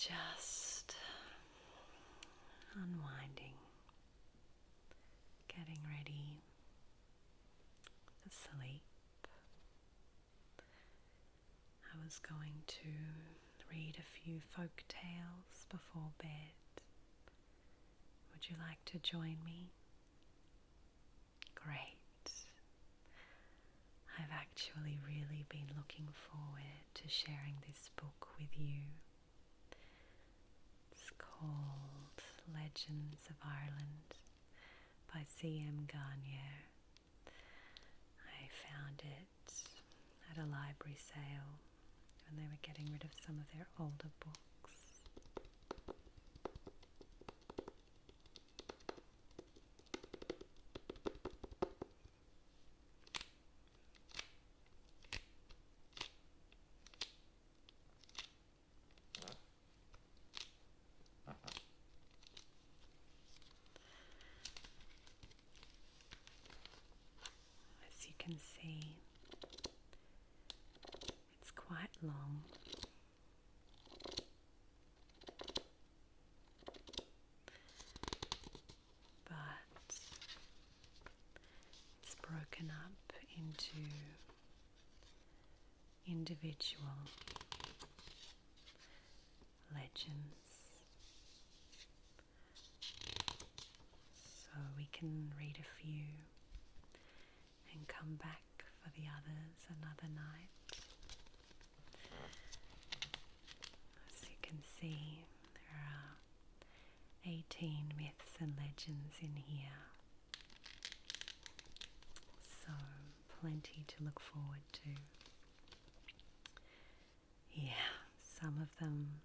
just unwinding, getting ready for sleep. I was going to read a few folk tales before bed. Would you like to join me? Great. I've actually really been looking forward to sharing this book with you. It's called Legends of Ireland by C.M. Garnier. I found it at a library sale when they were getting rid of some of their older books. As you can see, it's quite long. But it's broken up into individual legends, so we can read a few and come back for the others another night. As you can see, there are 18 myths and legends in here, so plenty to look forward to. Yeah, some of them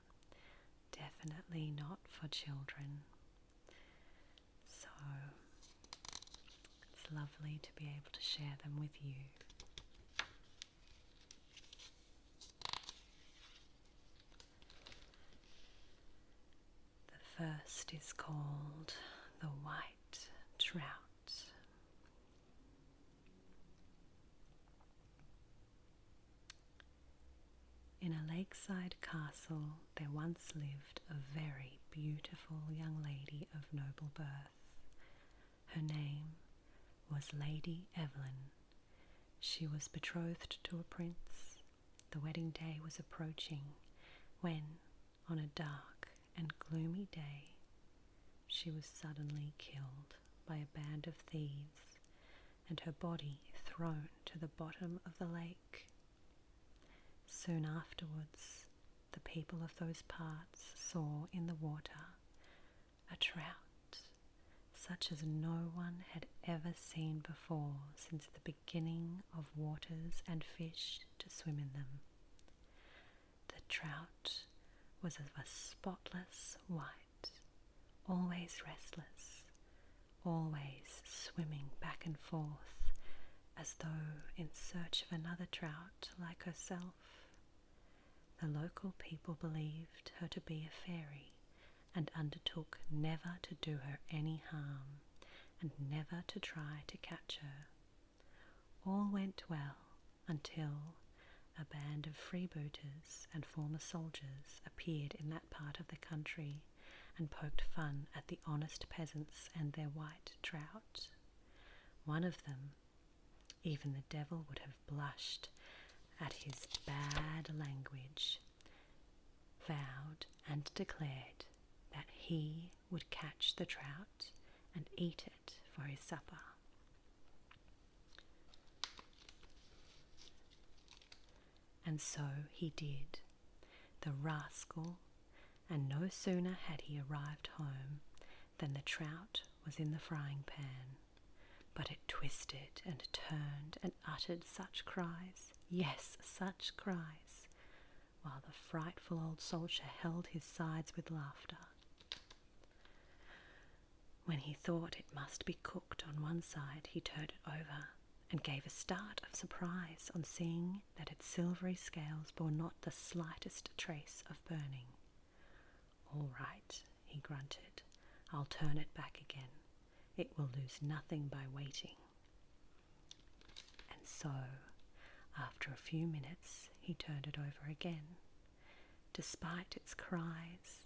definitely not for children, so it's lovely to be able to share them with you. The first is called the White Trout. In a lakeside castle there once lived a very beautiful young lady of noble birth. Her name was Lady Evelyn. She was betrothed to a prince. The wedding day was approaching when, on a dark and gloomy day, she was suddenly killed by a band of thieves and her body thrown to the bottom of the lake. Soon afterwards, the people of those parts saw in the water a trout, such as no one had ever seen before since the beginning of waters and fish to swim in them. The trout was of a spotless white, always restless, always swimming back and forth, as though in search of another trout like herself. The local people believed her to be a fairy and undertook never to do her any harm and never to try to catch her. All went well until a band of freebooters and former soldiers appeared in that part of the country and poked fun at the honest peasants and their white trout. One of them, even the devil would have blushed at his bad language, vowed and declared that he would catch the trout and eat it for his supper. And so he did, the rascal, and no sooner had he arrived home than the trout was in the frying pan. But it twisted and turned and uttered such cries, yes, such cries, while the frightful old soldier held his sides with laughter. When he thought it must be cooked on one side, he turned it over and gave a start of surprise on seeing that its silvery scales bore not the slightest trace of burning. "All right," he grunted, "I'll turn it back again. It will lose nothing by waiting." And so, after a few minutes, he turned it over again, despite its cries,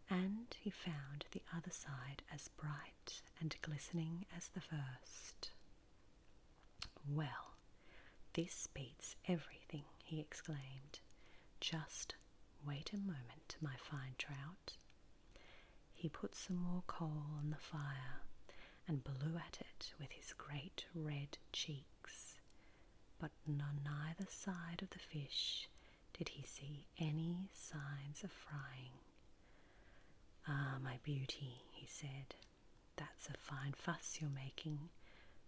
and he found the other side as bright and glistening as the first. "Well, this beats everything," he exclaimed. "Just wait a moment, my fine trout." He put some more coal on the fire and blew at it with his great red cheeks, but on neither side of the fish did he see any signs of frying. "Ah, my beauty," he said, "that's a fine fuss you're making,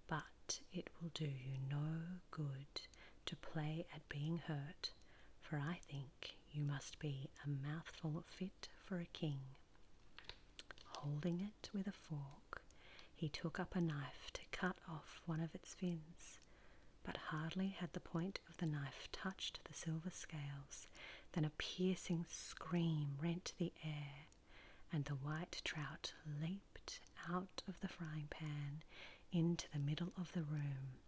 but it will do you no good to play at being hurt, for I think you must be a mouthful fit for a king." Holding it with a fork, he took up a knife to cut off one of its fins, but hardly had the point of the knife touched the silver scales than a piercing scream rent the air, and the white trout leaped out of the frying pan into the middle of the room,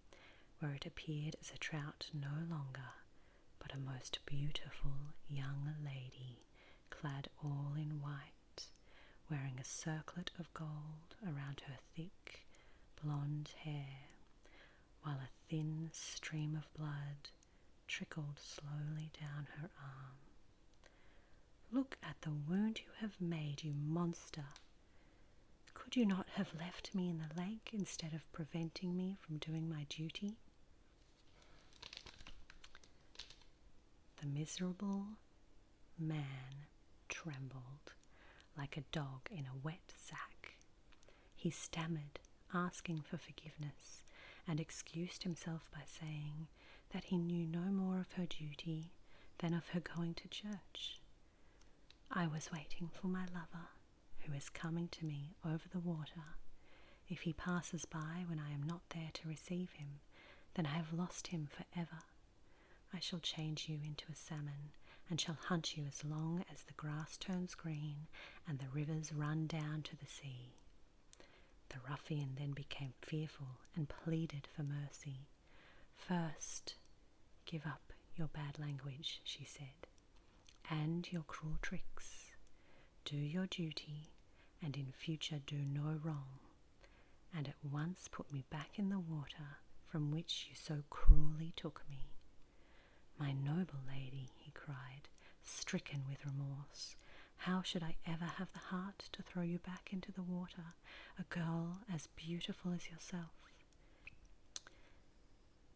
where it appeared as a trout no longer, but a most beautiful young lady, clad all in white, wearing a circlet of gold around her thick blonde hair, while a thin stream of blood trickled slowly down her arm. "Look at the wound you have made, you monster! Could you not have left me in the lake instead of preventing me from doing my duty?" The miserable man trembled like a dog in a wet sack. He stammered, asking for forgiveness, and excused himself by saying that he knew no more of her duty than of her going to church. "I was waiting for my lover, who is coming to me over the water. If he passes by when I am not there to receive him, then I have lost him forever. I shall change you into a salmon, and shall hunt you as long as the grass turns green and the rivers run down to the sea." The ruffian then became fearful and pleaded for mercy. "First, give up your bad language," she said, "and your cruel tricks. Do your duty, and in future do no wrong, and at once put me back in the water from which you so cruelly took me." "My noble lady," he cried, stricken with remorse, "how should I ever have the heart to throw you back into the water, a girl as beautiful as yourself?"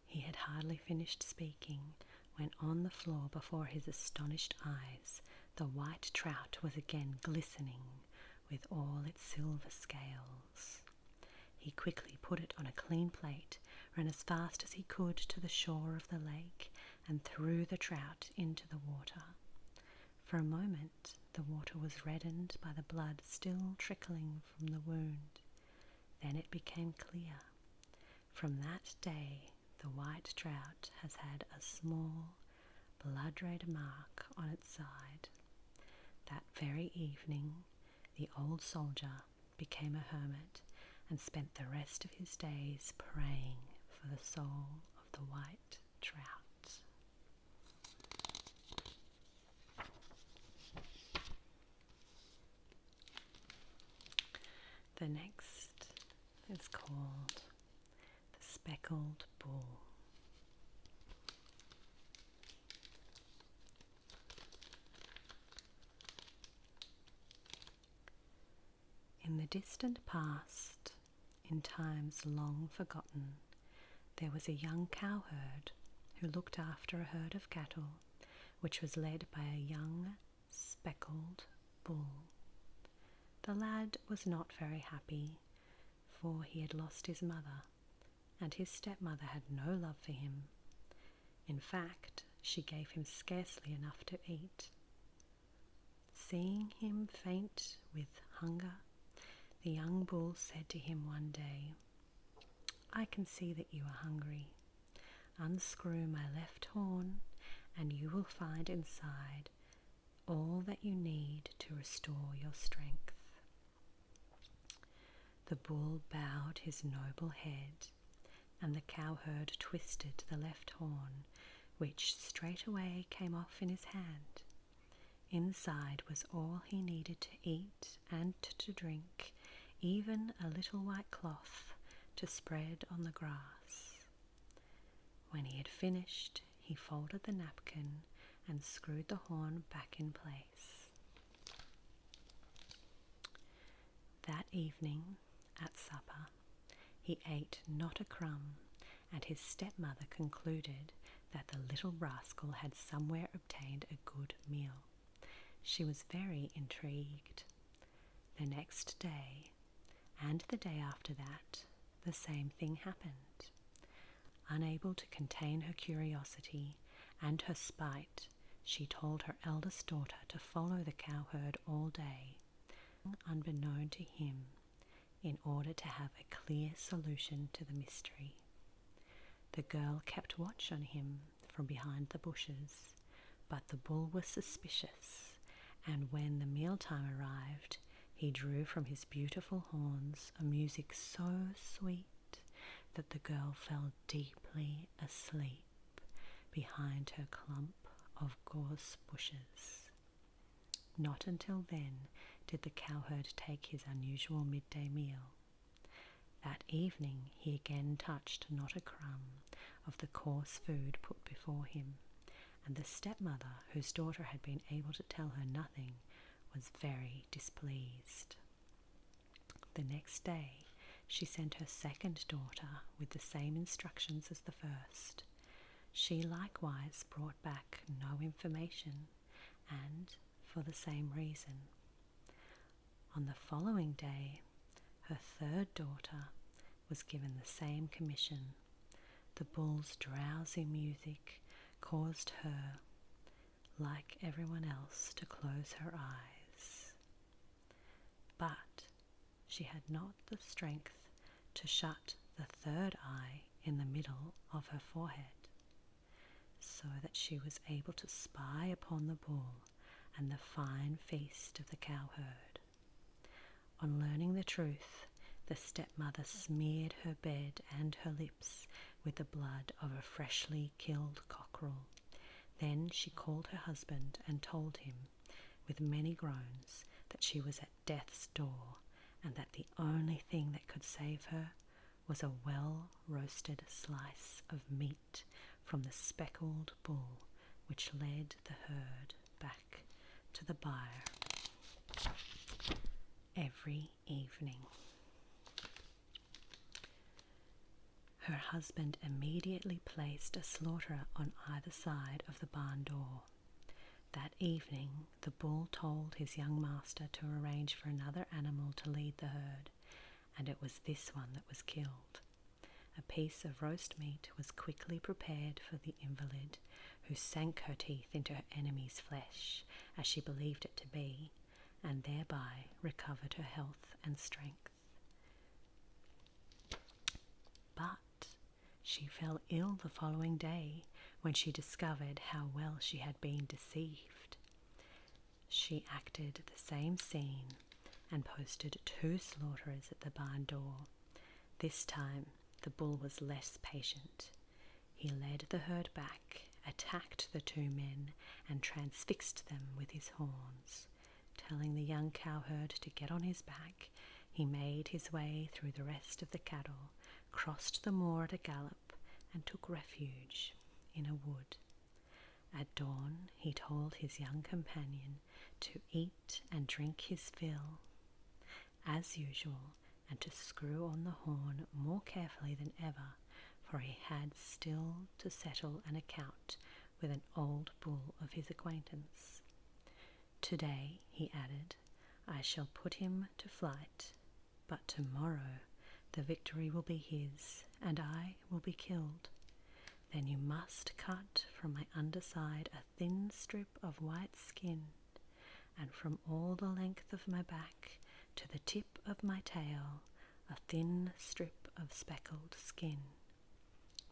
He had hardly finished speaking when on the floor before his astonished eyes the white trout was again glistening with all its silver scales. He quickly put it on a clean plate, ran as fast as he could to the shore of the lake, and threw the trout into the water. For a moment the water was reddened by the blood still trickling from the wound. Then it became clear. From that day the white trout has had a small blood-red mark on its side. That very evening the old soldier became a hermit and spent the rest of his days praying for the soul of the white trout. The next is called the Speckled Bull. In the distant past, in times long forgotten, there was a young cowherd who looked after a herd of cattle which was led by a young speckled bull. The lad was not very happy, for he had lost his mother, and his stepmother had no love for him. In fact, she gave him scarcely enough to eat. Seeing him faint with hunger, the young bull said to him one day, "I can see that you are hungry. Unscrew my left horn, and you will find inside all that you need to restore your strength." The bull bowed his noble head, and the cowherd twisted the left horn, which straightway came off in his hand. Inside was all he needed to eat and to drink, even a little white cloth to spread on the grass. When he had finished, he folded the napkin and screwed the horn back in place. That evening, at supper, he ate not a crumb, and his stepmother concluded that the little rascal had somewhere obtained a good meal. She was very intrigued. The next day, and the day after that, the same thing happened. Unable to contain her curiosity and her spite, she told her eldest daughter to follow the cowherd all day, unbeknown to him, in order to have a clear solution to the mystery. The girl kept watch on him from behind the bushes, but the bull was suspicious, and when the mealtime arrived, he drew from his beautiful horns a music so sweet that the girl fell deeply asleep behind her clump of gorse bushes. Not until then did the cowherd take his unusual midday meal. That evening he again touched not a crumb of the coarse food put before him, and the stepmother, whose daughter had been able to tell her nothing, was very displeased. The next day she sent her second daughter with the same instructions as the first. She likewise brought back no information, and for the same reason. On the following day, her third daughter was given the same commission. The bull's drowsy music caused her, like everyone else, to close her eyes. But she had not the strength to shut the third eye in the middle of her forehead, so that she was able to spy upon the bull and the fine feast of the cowherd. On learning the truth, the stepmother smeared her bed and her lips with the blood of a freshly killed cockerel. Then she called her husband and told him, with many groans, that she was at death's door, and that the only thing that could save her was a well-roasted slice of meat from the speckled bull, which led the herd back to the byre every evening. Her husband immediately placed a slaughterer on either side of the barn door. That evening the bull told his young master to arrange for another animal to lead the herd, and it was this one that was killed. A piece of roast meat was quickly prepared for the invalid, who sank her teeth into her enemy's flesh, as she believed it to be, and thereby recovered her health and strength. But she fell ill the following day, when she discovered how well she had been deceived. She acted the same scene and posted 2 slaughterers at the barn door. This time the bull was less patient. He led the herd back, attacked the 2 men, and transfixed them with his horns. Telling the young cowherd to get on his back, he made his way through the rest of the cattle, crossed the moor at a gallop, and took refuge in a wood. At dawn he told his young companion to eat and drink his fill, as usual, and to screw on the horn more carefully than ever, for he had still to settle an account with an old bull of his acquaintance. Today, he added, I shall put him to flight, but tomorrow the victory will be his, and I will be killed. Then you must cut from my underside a thin strip of white skin, and from all the length of my back to the tip of my tail a thin strip of speckled skin.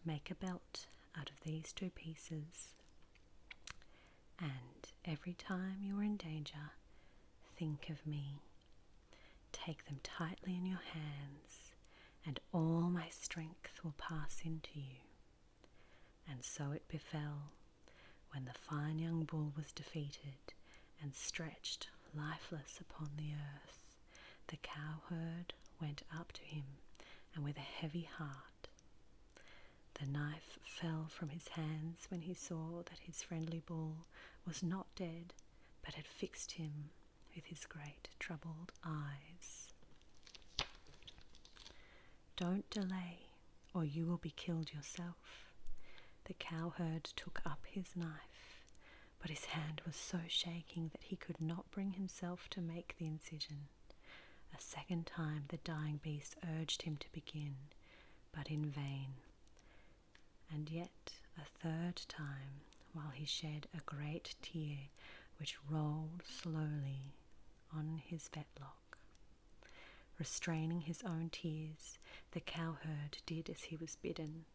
Make a belt out of these 2 pieces, and every time you are in danger, think of me. Take them tightly in your hands, and all my strength will pass into you. And so it befell, when the fine young bull was defeated, and stretched lifeless upon the earth, the cowherd went up to him, and with a heavy heart. The knife fell from his hands when he saw that his friendly bull was not dead, but had fixed him with his great troubled eyes. "Don't delay, or you will be killed yourself." The cowherd took up his knife, but his hand was so shaking that he could not bring himself to make the incision. A second time the dying beast urged him to begin, but in vain. And yet a third time, while he shed a great tear which rolled slowly on his fetlock. Restraining his own tears, the cowherd did as he was bidden,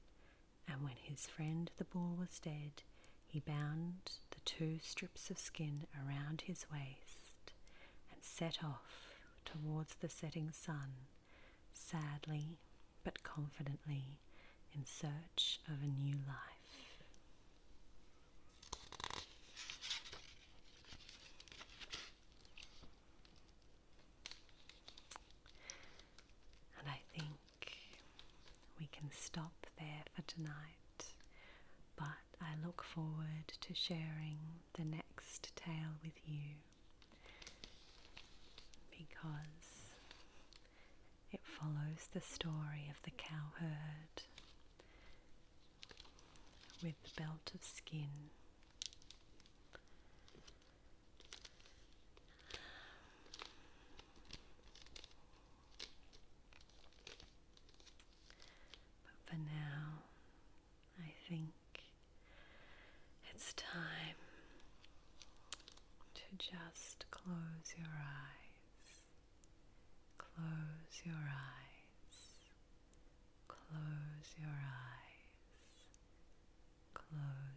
and when his friend the bull was dead, he bound the 2 strips of skin around his waist and set off towards the setting sun, sadly but confidently in search of a new life. And I think we can stop there for tonight, but I look forward to sharing the next tale with you, because it follows the story of the cowherd with the belt of skin. But for now, I think it's time to just close your eyes. Close your eyes. Close your eyes. Close